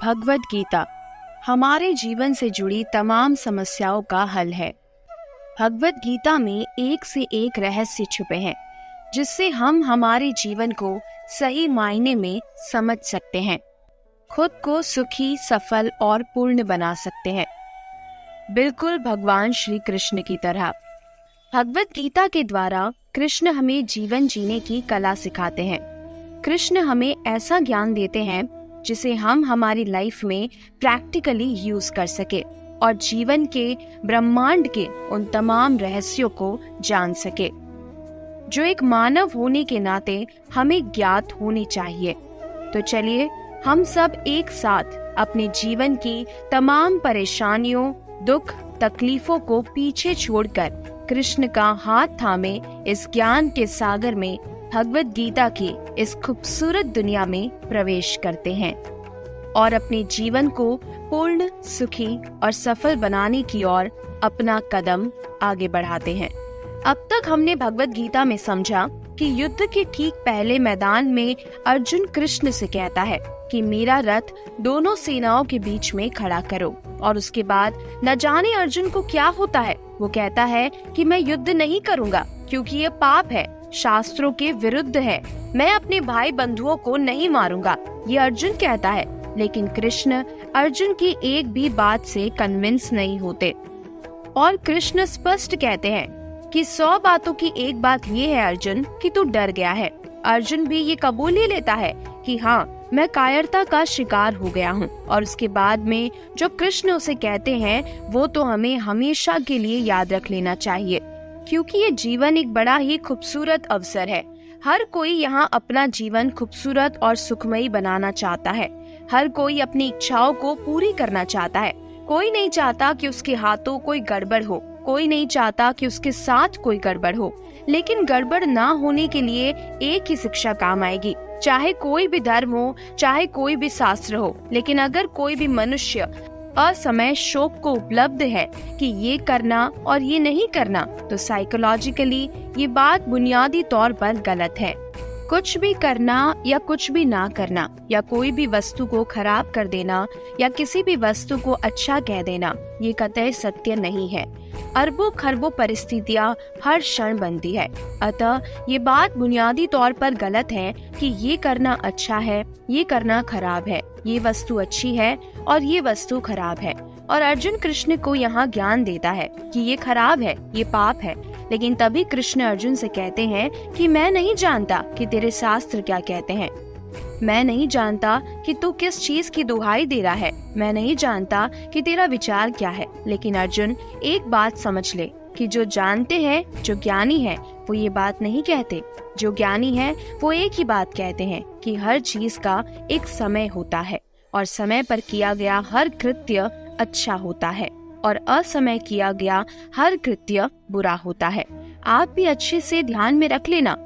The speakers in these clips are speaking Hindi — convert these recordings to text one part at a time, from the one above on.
भगवद गीता हमारे जीवन से जुड़ी तमाम समस्याओं का हल है। भगवद गीता में एक से एक रहस्य छुपे हैं जिससे हम हमारे जीवन को सही मायने में समझ सकते हैं, खुद को सुखी, सफल और पूर्ण बना सकते हैं, बिल्कुल भगवान श्री कृष्ण की तरह। भगवद गीता के द्वारा कृष्ण हमें जीवन जीने की कला सिखाते हैं। कृष्ण हमें ऐसा ज्ञान देते हैं जिसे हम हमारी लाइफ में प्रैक्टिकली यूज कर सके और जीवन के ब्रह्मांड के उन तमाम रहस्यों को जान सके जो एक मानव होने के नाते हमें ज्ञात होने चाहिए। तो चलिए हम सब एक साथ अपने जीवन की तमाम परेशानियों, दुख, तकलीफों को पीछे छोड़कर कृष्ण का हाथ थामे इस ज्ञान के सागर में, भगवद गीता की इस खूबसूरत दुनिया में प्रवेश करते हैं और अपने जीवन को पूर्ण, सुखी और सफल बनाने की ओर अपना कदम आगे बढ़ाते हैं। अब तक हमने भगवद गीता में समझा कि युद्ध के ठीक पहले मैदान में अर्जुन कृष्ण से कहता है कि मेरा रथ दोनों सेनाओं के बीच में खड़ा करो, और उसके बाद न जाने अर्जुन को क्या होता है। वो कहता है कि मैं युद्ध नहीं करूंगा क्योंकि ये पाप है, शास्त्रों के विरुद्ध है, मैं अपने भाई बंधुओं को नहीं मारूंगा, ये अर्जुन कहता है। लेकिन कृष्ण अर्जुन की एक भी बात से कन्विंस नहीं होते और कृष्ण स्पष्ट कहते हैं कि 100 बातों की एक बात ये है अर्जुन कि तू डर गया है। अर्जुन भी ये कबूल ही लेता है कि हाँ, मैं कायरता का शिकार हो गया हूँ। और उसके बाद में जो कृष्ण उसे कहते हैं वो तो हमें हमेशा के लिए याद रख लेना चाहिए, क्योंकि ये जीवन एक बड़ा ही खूबसूरत अवसर है। हर कोई यहाँ अपना जीवन खूबसूरत और सुखमयी बनाना चाहता है। हर कोई अपनी इच्छाओं को पूरी करना चाहता है। कोई नहीं चाहता कि उसके हाथों कोई गड़बड़ हो, कोई नहीं चाहता कि उसके साथ कोई गड़बड़ हो। लेकिन गड़बड़ ना होने के लिए एक ही शिक्षा काम आएगी, चाहे कोई भी धर्म हो, चाहे कोई भी शास्त्र हो। लेकिन अगर कोई भी मनुष्य असमय शोक को उपलब्ध है कि ये करना और ये नहीं करना, तो साइकोलॉजिकली ये बात बुनियादी तौर पर गलत है। कुछ भी करना या कुछ भी ना करना, या कोई भी वस्तु को खराब कर देना या किसी भी वस्तु को अच्छा कह देना, ये कतई सत्य नहीं है। अरबों खरबों परिस्थितियाँ हर क्षण बनती है, अतः ये बात बुनियादी तौर पर गलत है कि ये करना अच्छा है, ये करना खराब है, ये वस्तु अच्छी है और ये वस्तु खराब है। और अर्जुन कृष्ण को यहाँ ज्ञान देता है कि ये खराब है, ये पाप है। लेकिन तभी कृष्ण अर्जुन से कहते हैं कि मैं नहीं जानता कि तेरे शास्त्र क्या कहते हैं, मैं नहीं जानता कि तू किस चीज की दुहाई दे रहा है, मैं नहीं जानता कि तेरा विचार क्या है। लेकिन अर्जुन एक बात समझ ले कि जो जानते हैं, जो ज्ञानी है, वो ये बात नहीं कहते। जो ज्ञानी है वो एक ही बात कहते हैं कि हर चीज का एक समय होता है और समय पर किया गया हर कृत्य अच्छा होता है और असमय किया गया हर कृत्य बुरा होता है। आप भी अच्छे से ध्यान में रख लेना।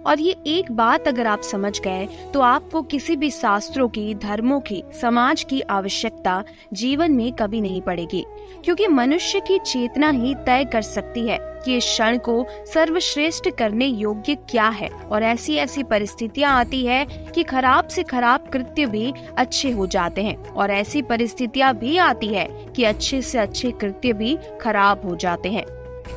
और ये एक बात अगर आप समझ गए तो आपको किसी भी शास्त्रों की, धर्मों की, समाज की आवश्यकता जीवन में कभी नहीं पड़ेगी, क्योंकि मनुष्य की चेतना ही तय कर सकती है कि इस क्षण को सर्वश्रेष्ठ करने योग्य क्या है। और ऐसी ऐसी परिस्थितियां आती है कि खराब से खराब कृत्य भी अच्छे हो जाते हैं, और ऐसी परिस्थितियां भी आती है कि अच्छे से अच्छे कृत्य भी खराब हो जाते हैं।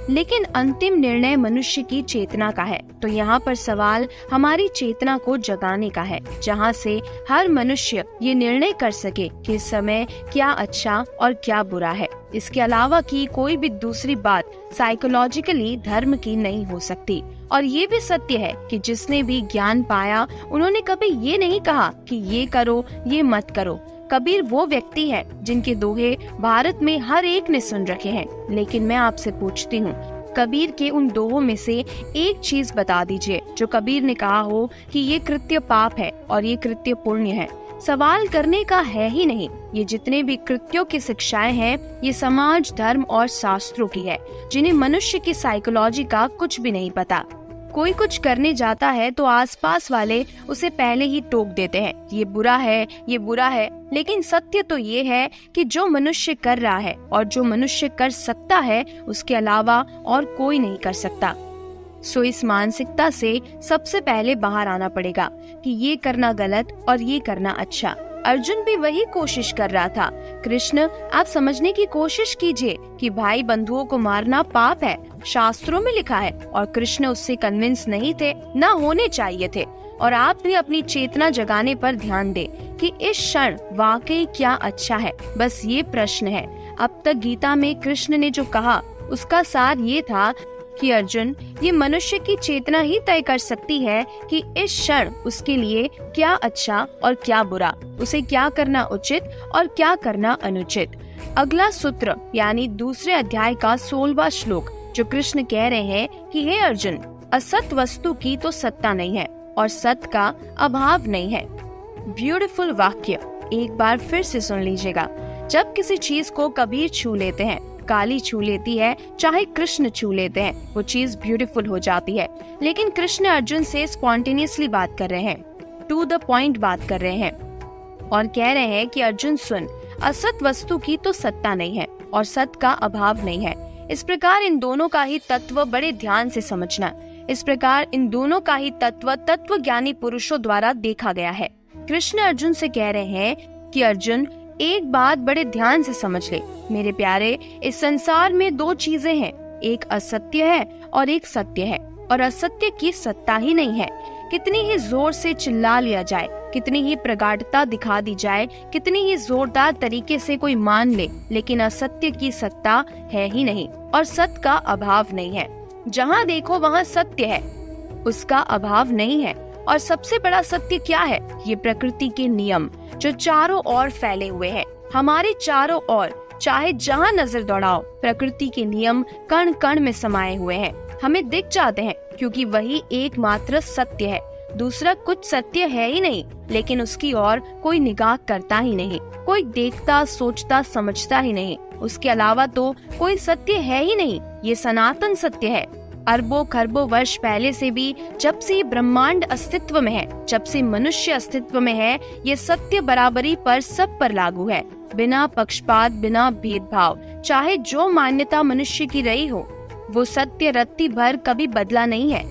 लेकिन अंतिम निर्णय मनुष्य की चेतना का है। तो यहाँ पर सवाल हमारी चेतना को जगाने का है, जहाँ से हर मनुष्य ये निर्णय कर सके कि इस समय क्या अच्छा और क्या बुरा है। इसके अलावा की कोई भी दूसरी बात साइकोलॉजिकली धर्म की नहीं हो सकती। और ये भी सत्य है कि जिसने भी ज्ञान पाया उन्होंने कभी ये नहीं कहा कि ये करो, ये मत करो। कबीर वो व्यक्ति है जिनके दोहे भारत में हर एक ने सुन रखे हैं। लेकिन मैं आपसे पूछती हूँ, कबीर के उन दोहों में से एक चीज बता दीजिए जो कबीर ने कहा हो कि ये कृत्य पाप है और ये कृत्य पुण्य है। सवाल करने का है ही नहीं। ये जितने भी कृत्यों की शिक्षाएं हैं, ये समाज, धर्म और शास्त्रों की है, जिन्हें मनुष्य की साइकोलॉजी का कुछ भी नहीं पता। कोई कुछ करने जाता है तो आसपास वाले उसे पहले ही टोक देते हैं, ये बुरा है, ये बुरा है। लेकिन सत्य तो ये है कि जो मनुष्य कर रहा है और जो मनुष्य कर सकता है, उसके अलावा और कोई नहीं कर सकता। सो इस मानसिकता से सबसे पहले बाहर आना पड़ेगा कि ये करना गलत और ये करना अच्छा। अर्जुन भी वही कोशिश कर रहा था। कृष्ण, आप समझने की कोशिश कीजिए कि भाई बंधुओं को मारना पाप है, शास्त्रों में लिखा है। और कृष्ण उससे कन्विंस नहीं थे, ना होने चाहिए थे। और आप भी अपनी चेतना जगाने पर ध्यान दें कि इस क्षण वाकई क्या अच्छा है, बस ये प्रश्न है। अब तक गीता में कृष्ण ने जो कहा उसका सार ये था कि अर्जुन, ये मनुष्य की चेतना ही तय कर सकती है कि इस क्षण उसके लिए क्या अच्छा और क्या बुरा, उसे क्या करना उचित और क्या करना अनुचित। अगला सूत्र यानी दूसरे अध्याय का 16वां श्लोक जो कृष्ण कह रहे हैं कि हे अर्जुन, असत वस्तु की तो सत्ता नहीं है और सत का अभाव नहीं है। ब्यूटीफुल वाक्य, एक बार फिर से सुन लीजिएगा। जब किसी चीज को कबीर छू लेते हैं, काली छू लेती है, चाहे कृष्ण छू लेते हैं, वो चीज ब्यूटीफुल हो जाती है। लेकिन कृष्ण अर्जुन से स्पॉन्टेनियसली बात कर रहे हैं, टू द पॉइंट बात कर रहे हैं और कह रहे हैं कि अर्जुन सुन, असत वस्तु की तो सत्ता नहीं है और सत का अभाव नहीं है। इस प्रकार इन दोनों का ही तत्व बड़े ध्यान से समझना। इस प्रकार इन दोनों का ही तत्व ज्ञानी पुरुषों द्वारा देखा गया है। कृष्ण अर्जुन से कह रहे हैं कि अर्जुन, एक बात बड़े ध्यान से समझ ले मेरे प्यारे, इस संसार में दो चीजें हैं, एक असत्य है और एक सत्य है। और असत्य की सत्ता ही नहीं है। कितनी ही जोर से चिल्ला लिया जाए, कितनी ही प्रगाढ़ता दिखा दी जाए, कितनी ही जोरदार तरीके से कोई मान ले, लेकिन असत्य की सत्ता है ही नहीं और सत्य का अभाव नहीं है। जहाँ देखो वहाँ सत्य है, उसका अभाव नहीं है। और सबसे बड़ा सत्य क्या है? ये प्रकृति के नियम जो चारों ओर फैले हुए हैं, हमारे चारों ओर, चाहे जहाँ नजर दौड़ाओ, प्रकृति के नियम कण कण में समाये हुए हैं, हमें दिख जाते हैं क्योंकि वही एकमात्र सत्य है। दूसरा कुछ सत्य है ही नहीं, लेकिन उसकी ओर कोई निगाह करता ही नहीं, कोई देखता, सोचता, समझता ही नहीं। उसके अलावा तो कोई सत्य है ही नहीं। ये सनातन सत्य है। अरबों खरबों वर्ष पहले से भी, जब से ब्रह्मांड अस्तित्व में है, जब से मनुष्य अस्तित्व में है, ये सत्य बराबरी पर सब पर लागू है, बिना पक्षपात, बिना भेदभाव। चाहे जो मान्यता मनुष्य की रही हो, वो सत्य रत्ती भर कभी बदला नहीं है।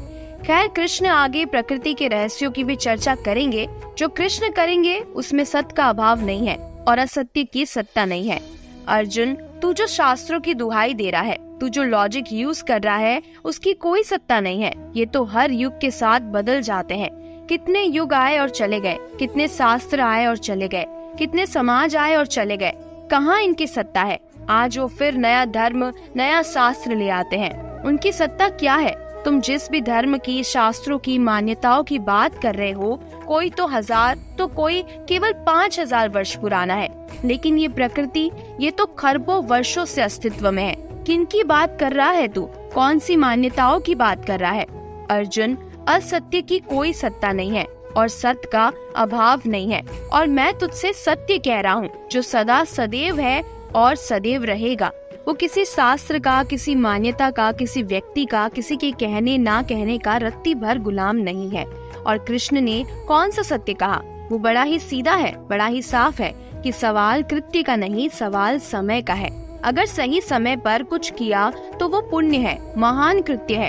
खैर, कृष्ण आगे प्रकृति के रहस्यों की भी चर्चा करेंगे। जो कृष्ण करेंगे उसमें सत्य का अभाव नहीं है और असत्य की सत्ता नहीं है। अर्जुन, तू जो शास्त्रों की दुहाई दे रहा है, तू जो लॉजिक यूज कर रहा है, उसकी कोई सत्ता नहीं है। ये तो हर युग के साथ बदल जाते हैं। कितने युग आए और चले गए, कितने शास्त्र आए और चले गए, कितने समाज आए और चले गए, कहाँ इनकी सत्ता है? आज वो फिर नया धर्म, नया शास्त्र ले आते हैं। उनकी सत्ता क्या है? तुम जिस भी धर्म की, शास्त्रों की, मान्यताओं की बात कर रहे हो, कोई तो 1000 तो कोई केवल 5000 वर्ष पुराना है, लेकिन ये प्रकृति, ये तो खरबों वर्षों से अस्तित्व में है। किनकी बात कर रहा है तू? कौन सी मान्यताओं की बात कर रहा है? अर्जुन, असत्य की कोई सत्ता नहीं है और सत्य का अभाव नहीं है। और मैं तुझसे सत्य कह रहा हूँ जो सदा सदैव है और सदैव रहेगा। वो किसी शास्त्र का, किसी मान्यता का, किसी व्यक्ति का, किसी के कहने ना कहने का रत्ती भर गुलाम नहीं है। और कृष्ण ने कौन सा सत्य कहा? वो बड़ा ही सीधा है, बड़ा ही साफ है कि सवाल कृत्य का नहीं, सवाल समय का है। अगर सही समय पर कुछ किया तो वो पुण्य है, महान कृत्य है।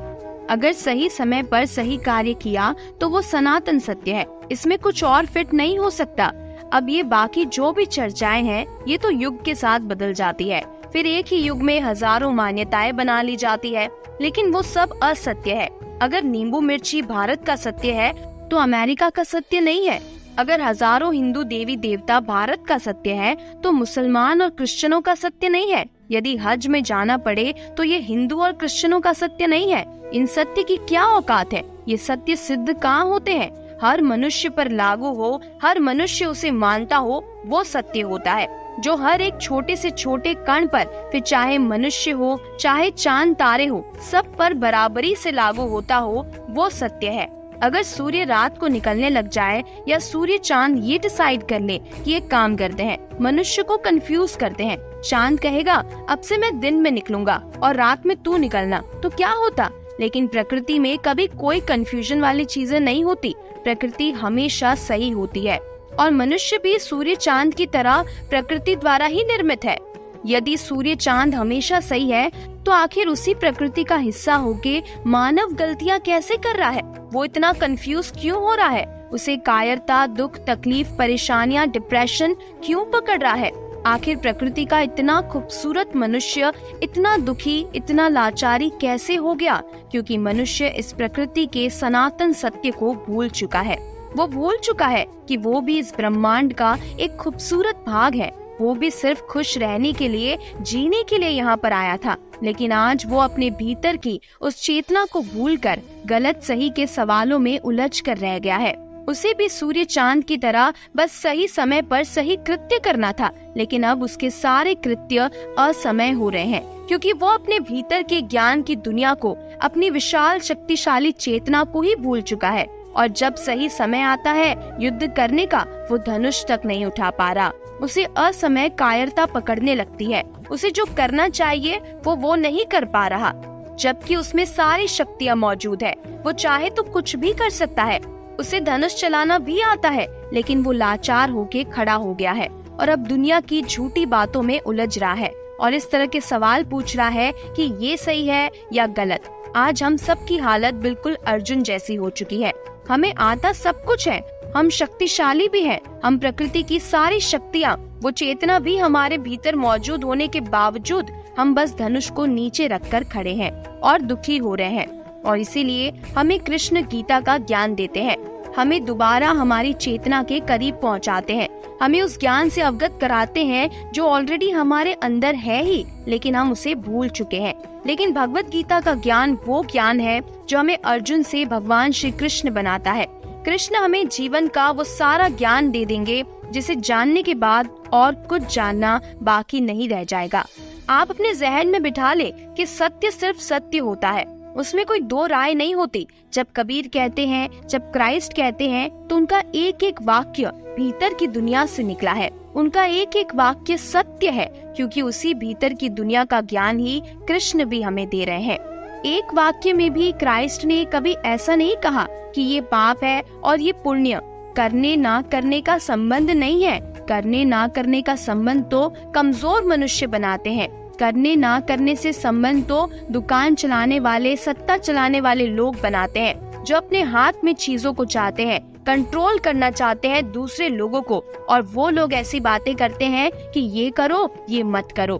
अगर सही समय पर सही कार्य किया तो वो सनातन सत्य है। इसमें कुछ और फिट नहीं हो सकता। अब ये बाकी जो भी चर्चाएं हैं, ये तो युग के साथ बदल जाती है। फिर एक ही युग में हजारों मान्यताएं बना ली जाती है, लेकिन वो सब असत्य है। अगर नींबू मिर्ची भारत का सत्य है तो अमेरिका का सत्य नहीं है। अगर हजारों हिंदू देवी देवता भारत का सत्य है तो मुसलमान और क्रिश्चियनों का सत्य नहीं है। यदि हज में जाना पड़े तो ये हिंदू और क्रिश्चियनों का सत्य नहीं है। इन सत्य की क्या औकात है? ये सत्य सिद्ध कहाँ होते हैं? हर मनुष्य पर लागू हो, हर मनुष्य उसे मानता हो, वो सत्य होता है। जो हर एक छोटे से छोटे कण पर, फिर चाहे मनुष्य हो, चाहे चांद तारे हो, सब पर बराबरी से लागू होता हो, वो सत्य है। अगर सूर्य रात को निकलने लग जाए या सूर्य चांद ये डिसाइड कर ले कि एक काम करते हैं, मनुष्य को कंफ्यूज करते हैं। चांद कहेगा अब से मैं दिन में निकलूंगा और रात में तू निकलना, तो क्या होता? लेकिन प्रकृति में कभी कोई कंफ्यूजन वाली चीजें नहीं होती। प्रकृति हमेशा सही होती है और मनुष्य भी सूर्य चांद की तरह प्रकृति द्वारा ही निर्मित है। यदि सूर्य चांद हमेशा सही है तो आखिर उसी प्रकृति का हिस्सा होके मानव गलतियां कैसे कर रहा है? वो इतना कंफ्यूज क्यों हो रहा है? उसे कायरता, दुख, तकलीफ, परेशानियां, डिप्रेशन क्यों पकड़ रहा है? आखिर प्रकृति का इतना खूबसूरत मनुष्य इतना दुखी, इतना लाचारी कैसे हो गया? क्योंकि मनुष्य इस प्रकृति के सनातन सत्य को भूल चुका है। वो भूल चुका है कि वो भी इस ब्रह्मांड का एक खूबसूरत भाग है। वो भी सिर्फ खुश रहने के लिए, जीने के लिए यहाँ पर आया था। लेकिन आज वो अपने भीतर की उस चेतना को भूलकर गलत सही के सवालों में उलझ कर रह गया है। उसे भी सूर्य चांद की तरह बस सही समय पर सही कृत्य करना था, लेकिन अब उसके सारे कृत्य असमय हो रहे हैं, क्योंकि वो अपने भीतर के ज्ञान की दुनिया को, अपनी विशाल शक्तिशाली चेतना को ही भूल चुका है। और जब सही समय आता है युद्ध करने का, वो धनुष तक नहीं उठा पा रहा। उसे असमय कायरता पकड़ने लगती है। उसे जो करना चाहिए वो नहीं कर पा रहा, जबकि उसमें सारी शक्तियाँ मौजूद है। वो चाहे तो कुछ भी कर सकता है। उसे धनुष चलाना भी आता है, लेकिन वो लाचार होके खड़ा हो गया है और अब दुनिया की झूठी बातों में उलझ रहा है और इस तरह के सवाल पूछ रहा है कि ये सही है या गलत। आज हम सब की हालत बिल्कुल अर्जुन जैसी हो चुकी है। हमें आता सब कुछ है, हम शक्तिशाली भी हैं, हम प्रकृति की सारी शक्तियाँ, वो चेतना भी हमारे भीतर मौजूद होने के बावजूद हम बस धनुष को नीचे रखकर खड़े हैं और दुखी हो रहे हैं। और इसीलिए हमें कृष्ण गीता का ज्ञान देते हैं, हमें दोबारा हमारी चेतना के करीब पहुंचाते हैं, हमें उस ज्ञान से अवगत कराते हैं जो ऑलरेडी हमारे अंदर है ही, लेकिन हम उसे भूल चुके हैं। लेकिन भगवत गीता का ज्ञान वो ज्ञान है जो हमें अर्जुन से भगवान श्री कृष्ण बनाता है। कृष्ण हमें जीवन का वो सारा ज्ञान दे देंगे जिसे जानने के बाद और कुछ जानना बाकी नहीं रह जाएगा। आप अपने जहन में बिठा ले कि सत्य सिर्फ सत्य होता है, उसमें कोई दो राय नहीं होती। जब कबीर कहते हैं, जब क्राइस्ट कहते हैं, तो उनका एक एक वाक्य भीतर की दुनिया से निकला है। उनका एक एक वाक्य सत्य है, क्योंकि उसी भीतर की दुनिया का ज्ञान ही कृष्ण भी हमें दे रहे हैं। एक वाक्य में भी क्राइस्ट ने कभी ऐसा नहीं कहा कि ये पाप है और ये पुण्य। करने ना करने का संबंध नहीं है। करने ना करने का संबंध तो कमजोर मनुष्य बनाते हैं। करने ना करने से संबंध तो दुकान चलाने वाले, सत्ता चलाने वाले लोग बनाते हैं, जो अपने हाथ में चीजों को चाहते हैं, कंट्रोल करना चाहते हैं दूसरे लोगों को। और वो लोग ऐसी बातें करते हैं कि ये करो, ये मत करो।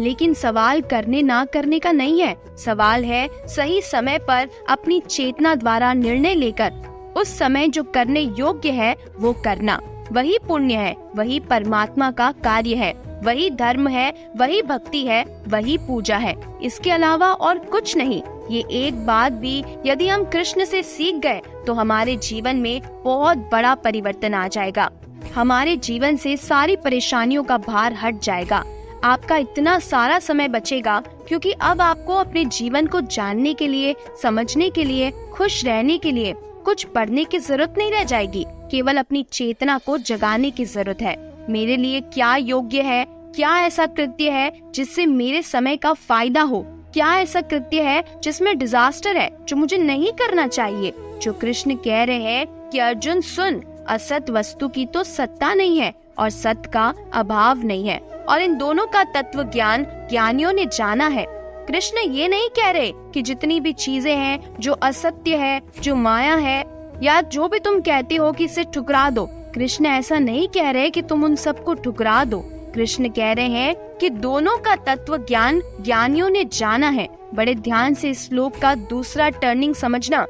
लेकिन सवाल करने ना करने का नहीं है, सवाल है सही समय पर अपनी चेतना द्वारा निर्णय लेकर उस समय जो करने योग्य है वो करना। वही पुण्य है, वही परमात्मा का कार्य है, वही धर्म है, वही भक्ति है, वही पूजा है। इसके अलावा और कुछ नहीं। ये एक बात भी यदि हम कृष्ण से सीख गए तो हमारे जीवन में बहुत बड़ा परिवर्तन आ जाएगा। हमारे जीवन से सारी परेशानियों का भार हट जाएगा। आपका इतना सारा समय बचेगा, क्योंकि अब आपको अपने जीवन को जानने के लिए, समझने के लिए, खुश रहने के लिए कुछ पढ़ने की जरूरत नहीं रह जाएगी। केवल अपनी चेतना को जगाने की जरूरत है। मेरे लिए क्या योग्य है, क्या ऐसा कृत्य है जिससे मेरे समय का फायदा हो, क्या ऐसा कृत्य है जिसमें डिजास्टर है जो मुझे नहीं करना चाहिए। जो कृष्ण कह रहे हैं कि अर्जुन सुन, असत वस्तु की तो सत्ता नहीं है और सत्य का अभाव नहीं है, और इन दोनों का तत्व ज्ञान ज्ञानियों ने जाना है। कृष्ण ये नहीं कह रहे कि जितनी भी चीजें हैं जो असत्य है, जो माया है, या जो भी तुम कहते हो कि इसे ठुकरा दो। कृष्ण ऐसा नहीं कह रहे कि तुम उन सबको ठुकरा दो। कृष्ण कह रहे हैं कि दोनों का तत्व ज्ञान ज्ञानियों ने जाना है। बड़े ध्यान से इस श्लोक का दूसरा टर्निंग समझना।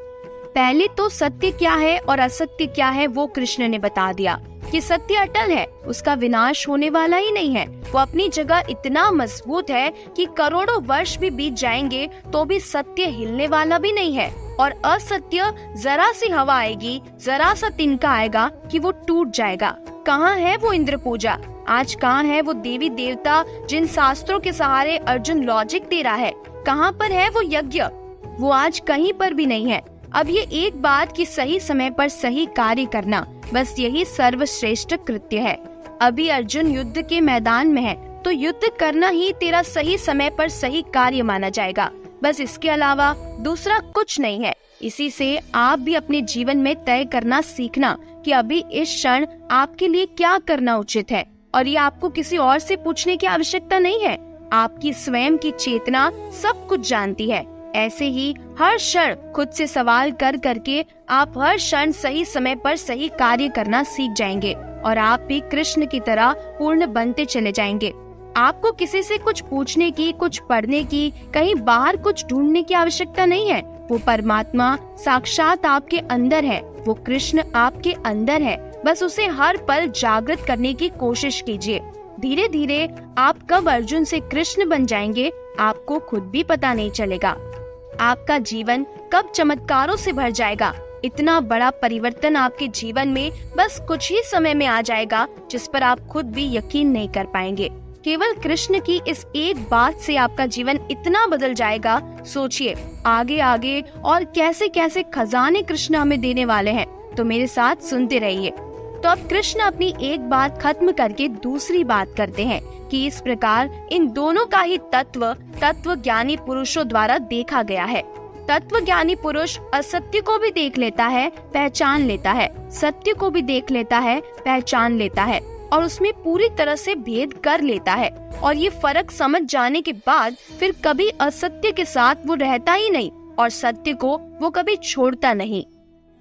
पहले तो सत्य क्या है और असत्य क्या है वो कृष्ण ने बता दिया कि सत्य अटल है, उसका विनाश होने वाला ही नहीं है। वो अपनी जगह इतना मजबूत है कि करोड़ों वर्ष भी बीत जाएंगे तो भी सत्य हिलने वाला भी नहीं है। और असत्य जरा सी हवा आएगी, जरा सा तिनका आएगा कि वो टूट जाएगा। कहाँ है वो इंद्र पूजा? आज कहाँ है वो देवी देवता जिन शास्त्रों के सहारे अर्जुन लॉजिक दे रहा है? कहाँ पर है वो यज्ञ? वो आज कहीं पर भी नहीं है। अब ये एक बात कि सही समय पर सही कार्य करना, बस यही सर्वश्रेष्ठ कृत्य है। अभी अर्जुन युद्ध के मैदान में है तो युद्ध करना ही तेरा सही समय पर सही कार्य माना जाएगा। बस इसके अलावा दूसरा कुछ नहीं है। इसी से आप भी अपने जीवन में तय करना सीखना कि अभी इस क्षण आपके लिए क्या करना उचित है, और ये आपको किसी और से पूछने की आवश्यकता नहीं है। आपकी स्वयं की चेतना सब कुछ जानती है। ऐसे ही हर क्षण खुद से सवाल कर करके आप हर क्षण सही समय पर सही कार्य करना सीख जाएंगे और आप भी कृष्ण की तरह पूर्ण बनते चले जाएंगे। आपको किसी से कुछ पूछने की, कुछ पढ़ने की, कहीं बाहर कुछ ढूंढने की आवश्यकता नहीं है। वो परमात्मा साक्षात आपके अंदर है, वो कृष्ण आपके अंदर है। बस उसे हर पल जागृत करने की कोशिश कीजिए। धीरे धीरे आप कब अर्जुन से कृष्ण बन जाएंगे, आपको खुद भी पता नहीं चलेगा। आपका जीवन कब चमत्कारों से भर जाएगा। इतना बड़ा परिवर्तन आपके जीवन में बस कुछ ही समय में आ जाएगा, जिस पर आप खुद भी यकीन नहीं कर पाएंगे। केवल कृष्ण की इस एक बात से आपका जीवन इतना बदल जाएगा। सोचिए आगे आगे और कैसे कैसे खजाने कृष्ण हमें देने वाले हैं, तो मेरे साथ सुनते रहिए। तो अब कृष्ण अपनी एक बात खत्म करके दूसरी बात करते हैं कि इस प्रकार इन दोनों का ही तत्व ज्ञानी पुरुषों द्वारा देखा गया है। तत्व ज्ञानी पुरुष असत्य को भी देख लेता है, पहचान लेता है, सत्य को भी देख लेता है, पहचान लेता है और उसमें पूरी तरह से भेद कर लेता है। और ये फर्क समझ जाने के बाद फिर कभी असत्य के साथ वो रहता ही नहीं और सत्य को वो कभी छोड़ता नहीं।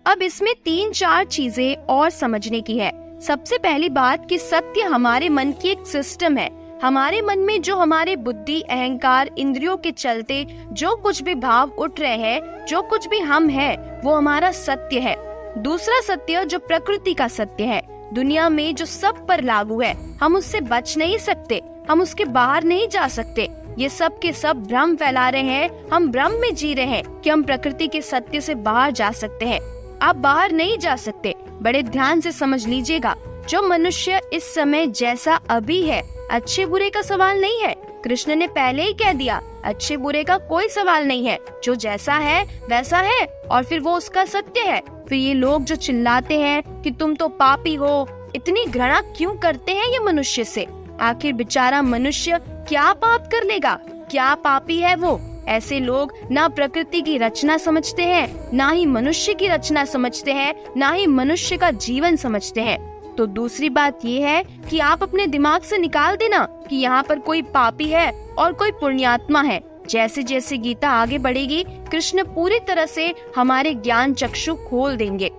अब इसमें 3-4 चीजें और समझने की है। सबसे पहली बात कि सत्य हमारे मन की एक सिस्टम है। हमारे मन में जो हमारे बुद्धि, अहंकार, इंद्रियों के चलते जो कुछ भी भाव उठ रहे हैं, जो कुछ भी हम हैं, वो हमारा सत्य है। दूसरा सत्य जो प्रकृति का सत्य है, दुनिया में जो सब पर लागू है, हम उससे बच नहीं सकते, हम उसके बाहर नहीं जा सकते। ये सब के सब भ्रम फैला रहे हैं, हम भ्रम में जी रहे हैं कि हम प्रकृति के सत्य से बाहर जा सकते हैं। आप बाहर नहीं जा सकते। बड़े ध्यान से समझ लीजिएगा, जो मनुष्य इस समय जैसा अभी है, अच्छे बुरे का सवाल नहीं है। कृष्ण ने पहले ही कह दिया, अच्छे बुरे का कोई सवाल नहीं है, जो जैसा है वैसा है और फिर वो उसका सत्य है। फिर ये लोग जो चिल्लाते हैं कि तुम तो पापी हो, इतनी घृणा क्यों करते हैं ये मनुष्य से? आखिर बेचारा मनुष्य क्या पाप कर लेगा? क्या पापी है वो? ऐसे लोग ना प्रकृति की रचना समझते हैं, ना ही मनुष्य की रचना समझते हैं, ना ही मनुष्य का जीवन समझते हैं। तो दूसरी बात ये है कि आप अपने दिमाग से निकाल देना कि यहाँ पर कोई पापी है और कोई पुण्यात्मा है। जैसे जैसे गीता आगे बढ़ेगी, कृष्ण पूरी तरह से हमारे ज्ञान चक्षु खोल देंगे।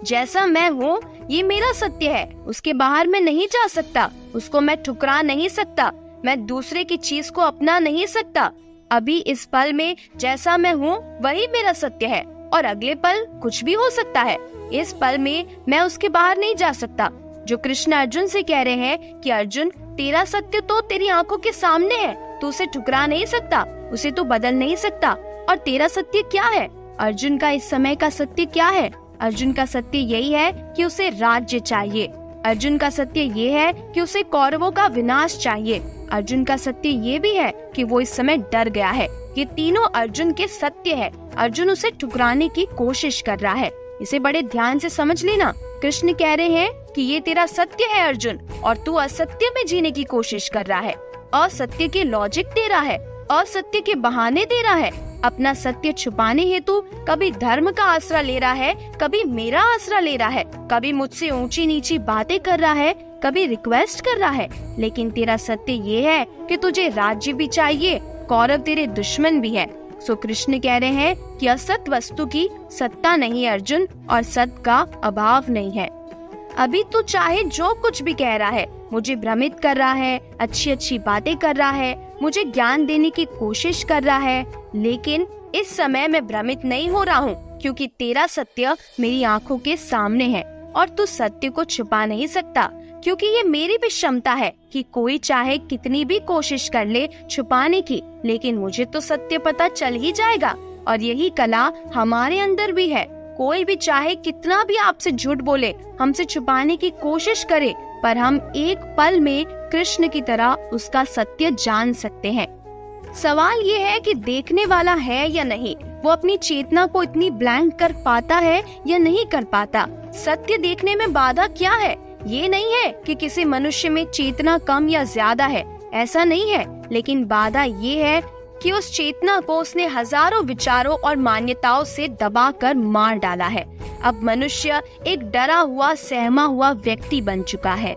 जैसा मैं हूँ ये मेरा सत्य है, उसके बाहर मैं नहीं जा सकता, उसको मैं ठुकरा नहीं सकता, मैं दूसरे की चीज को अपना नहीं सकता। अभी इस पल में जैसा मैं हूँ वही मेरा सत्य है और अगले पल कुछ भी हो सकता है। इस पल में मैं उसके बाहर नहीं जा सकता। जो कृष्ण अर्जुन से कह रहे हैं कि अर्जुन तेरा सत्य तो तेरी आंखों के सामने है, तू उसे ठुकरा नहीं सकता, उसे तो बदल नहीं सकता। और तेरा सत्य क्या है? अर्जुन का इस समय का सत्य क्या है? अर्जुन का सत्य यही है कि उसे राज्य चाहिए। अर्जुन का सत्य ये है कि उसे कौरवों का विनाश चाहिए। अर्जुन का सत्य ये भी है कि वो इस समय डर गया है। ये तीनों अर्जुन के सत्य है। अर्जुन उसे ठुकराने की कोशिश कर रहा है। इसे बड़े ध्यान से समझ लेना। कृष्ण कह रहे हैं कि ये तेरा सत्य है अर्जुन, और तू असत्य में जीने की कोशिश कर रहा है, असत्य के लॉजिक दे रहा है, असत्य के बहाने दे रहा है। अपना सत्य छुपाने हेतु कभी धर्म का आसरा ले रहा है, कभी मेरा आसरा ले रहा है, कभी मुझसे ऊंची नीची बातें कर रहा है, कभी रिक्वेस्ट कर रहा है। लेकिन तेरा सत्य ये है कि तुझे राज्य भी चाहिए, कौरव तेरे दुश्मन भी है। सो कृष्ण कह रहे हैं कि असत वस्तु की सत्ता नहीं है अर्जुन, और सत्य का अभाव नहीं है। अभी तू चाहे जो कुछ भी कह रहा है, मुझे भ्रमित कर रहा है, अच्छी अच्छी बातें कर रहा है, मुझे ज्ञान देने की कोशिश कर रहा है, लेकिन इस समय मैं भ्रमित नहीं हो रहा हूँ, क्योंकि तेरा सत्य मेरी आंखों के सामने है और तू सत्य को छुपा नहीं सकता। क्योंकि ये मेरी भी क्षमता है कि कोई चाहे कितनी भी कोशिश कर ले छुपाने की, लेकिन मुझे तो सत्य पता चल ही जाएगा। और यही कला हमारे अंदर भी है। कोई भी चाहे कितना भी आपसे झूठ बोले, हमसे छुपाने की कोशिश करे, पर हम एक पल में कृष्ण की तरह उसका सत्य जान सकते हैं। सवाल ये है कि देखने वाला है या नहीं, वो अपनी चेतना को इतनी ब्लैंक कर पाता है या नहीं कर पाता। सत्य देखने में बाधा क्या है? ये नहीं है कि किसी मनुष्य में चेतना कम या ज्यादा है, ऐसा नहीं है, लेकिन बाधा ये है कि उस चेतना को उसने हजारों विचारों और मान्यताओं से दबाकर मार डाला है। अब मनुष्य एक डरा हुआ, सहमा हुआ व्यक्ति बन चुका है।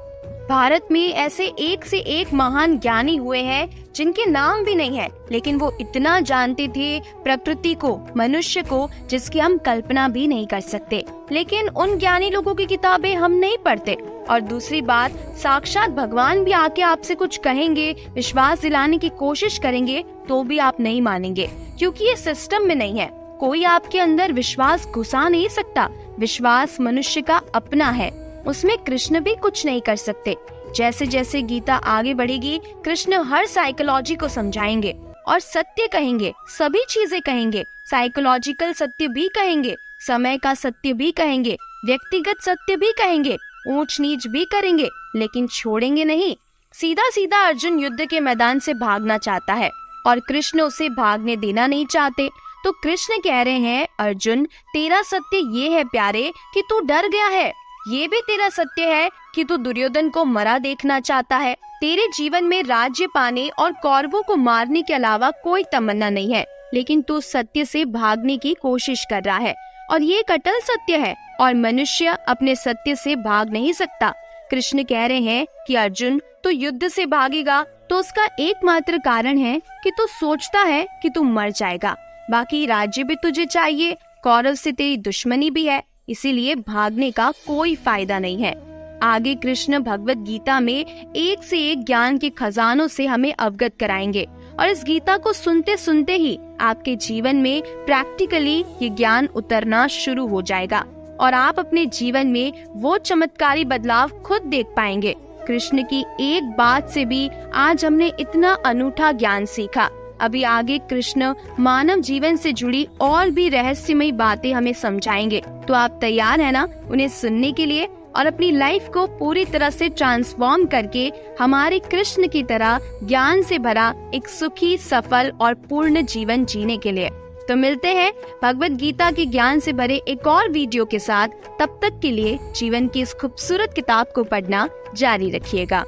भारत में ऐसे एक से एक महान ज्ञानी हुए हैं जिनके नाम भी नहीं है, लेकिन वो इतना जानते थे प्रकृति को, मनुष्य को, जिसकी हम कल्पना भी नहीं कर सकते। लेकिन उन ज्ञानी लोगों की किताबें हम नहीं पढ़ते। और दूसरी बात, साक्षात भगवान भी आके आपसे कुछ कहेंगे, विश्वास दिलाने की कोशिश करेंगे, तो भी आप नहीं मानेंगे, क्योंकि ये सिस्टम में नहीं है। कोई आपके अंदर विश्वास घुसा नहीं सकता। विश्वास मनुष्य का अपना है, उसमें कृष्ण भी कुछ नहीं कर सकते। जैसे जैसे गीता आगे बढ़ेगी, कृष्ण हर साइकोलॉजी को समझाएंगे और सत्य कहेंगे, सभी चीजें कहेंगे। साइकोलॉजिकल सत्य भी कहेंगे, समय का सत्य भी कहेंगे, व्यक्तिगत सत्य भी कहेंगे, ऊंच नीच भी करेंगे, लेकिन छोड़ेंगे नहीं। सीधा सीधा अर्जुन युद्ध के मैदान से भागना चाहता है और कृष्ण उसे भागने देना नहीं चाहते। तो कृष्ण कह रहे हैं, अर्जुन तेरा सत्य ये है प्यारे कि तू डर गया है। ये भी तेरा सत्य है कि तू दुर्योधन को मरा देखना चाहता है। तेरे जीवन में राज्य पाने और कौरवों को मारने के अलावा कोई तमन्ना नहीं है, लेकिन तू सत्य से भागने की कोशिश कर रहा है और ये एक अटल सत्य है और मनुष्य अपने सत्य से भाग नहीं सकता। कृष्ण कह रहे हैं कि अर्जुन तू युद्ध से भागेगा तो उसका एकमात्र कारण है कि तू सोचता है कि तू मर जाएगा। बाकी राज्य भी तुझे चाहिए, कौरव से तेरी दुश्मनी भी है, इसीलिए भागने का कोई फायदा नहीं है। आगे कृष्ण भगवत गीता में एक से एक ज्ञान के खजानों से हमें अवगत कराएंगे और इस गीता को सुनते सुनते ही आपके जीवन में प्रैक्टिकली ये ज्ञान उतरना शुरू हो जाएगा और आप अपने जीवन में वो चमत्कारी बदलाव खुद देख पाएंगे। कृष्ण की एक बात से भी आज हमने इतना अनूठा ज्ञान सीखा। अभी आगे कृष्ण मानव जीवन से जुड़ी और भी रहस्यमयी बातें हमें समझाएंगे। तो आप तैयार हैं ना उन्हें सुनने के लिए और अपनी लाइफ को पूरी तरह से ट्रांसफॉर्म करके हमारे कृष्ण की तरह ज्ञान से भरा एक सुखी, सफल और पूर्ण जीवन जीने के लिए। तो मिलते हैं भगवत गीता के ज्ञान से भरे एक और वीडियो के साथ। तब तक के लिए जीवन की इस खूबसूरत किताब को पढ़ना जारी रखिएगा।